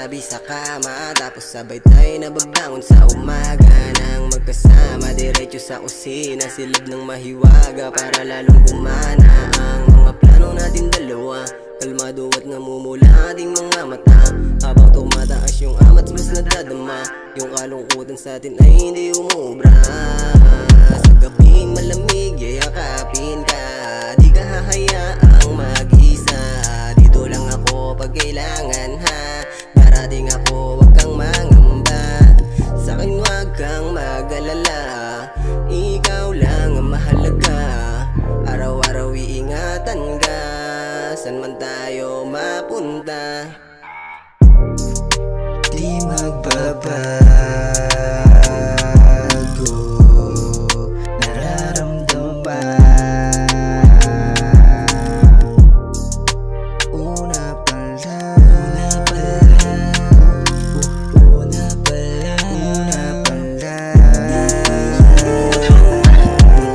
tabi sa kama, tapos sabay tayo nababangon sa umaga nang magkasama, diretso sa kusina, silid ng mahiwaga para lalong gumana ang mga plano natin dalawa. Kalmado at namumula ating mga mata habang tumataas yung amat mas nadadama. Yung kalungkutan sa atin ay hindi umubra. Sa gabing malamig yayakapin ka, di ka hahayaang mag-isa. Dito lang ako pag kailangan ha, darating ako wag kang mangamba. Sa'kin wag kang mag-alala, ikaw lang ang mahalaga. Araw-araw iingatan ka, saan man tayo mapunta. Di magbabago, nararamdaman. Una pala, una pala.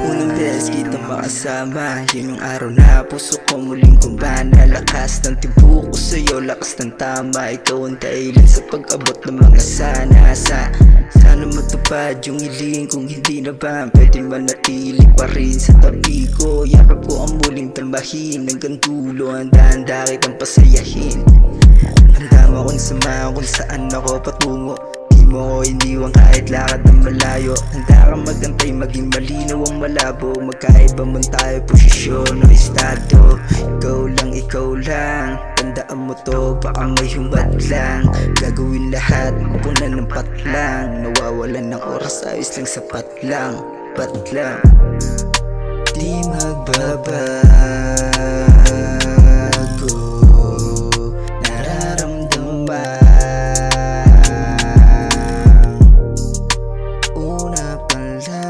Unang beses kita makasama, yun yung araw na puso ko muling kumbana. Lakas ng tibok ko sa'yo, lakas ng tama. Ikaw ang dahilan sa pag-abot ng mga sana. Sana matupad yung hiling, kung hindi na ba pwede manatili pa rin sa tabi ko. Yakap ko ang muling talmahin hanggang dulo, handa-handa kitang pasayahin. Handa mo akong sama kung saan ako patungo, di mo ko iniwan kahit lakad ng malayo. Handa kang magantay, maging malinaw ang malabo, magkaiba man tayo posisyon o estado. Ikaw lang, tandaan mo to, baka may humad lang. Gagawin lahat, pupunan ng patlang, nawawalan ng oras, ayos lang, sapat lang, pat lang. Di magbabago, nararamdaman. Una pala,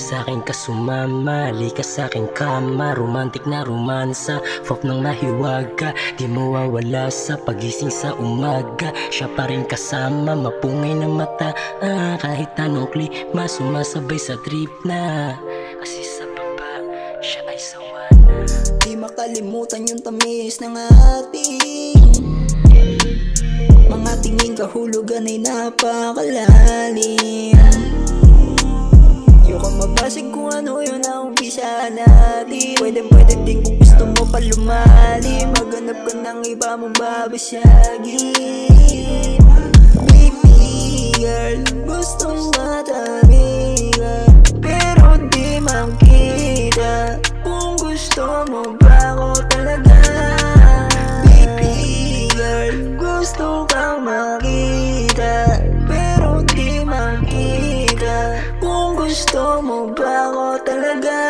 sa'king kasumama, likas sa'king kama. Romantic na romansa, pop ng mahiwaga, di mawawala sa pagising sa umaga. Siya pa rin kasama, mapungay na mata, kahit anong klima, sumasabay sa trip na. Kasi sa baba, siya ay sawa na. Di makalimutan yung tamis ng ating mga tingin, kahulugan ay napakalalim. Ayoko mabasig kung ano yun ang umpisa natin. Pwede din kung gusto mo pa lumalim, maghanap ka ng iba mong babasagin. Baby girl, gustong matabigan, pero di makita kung gusto mo ba ako talaga. Baby girl, gusto kang makita, pero di makita kung gusto mo ba ako talaga.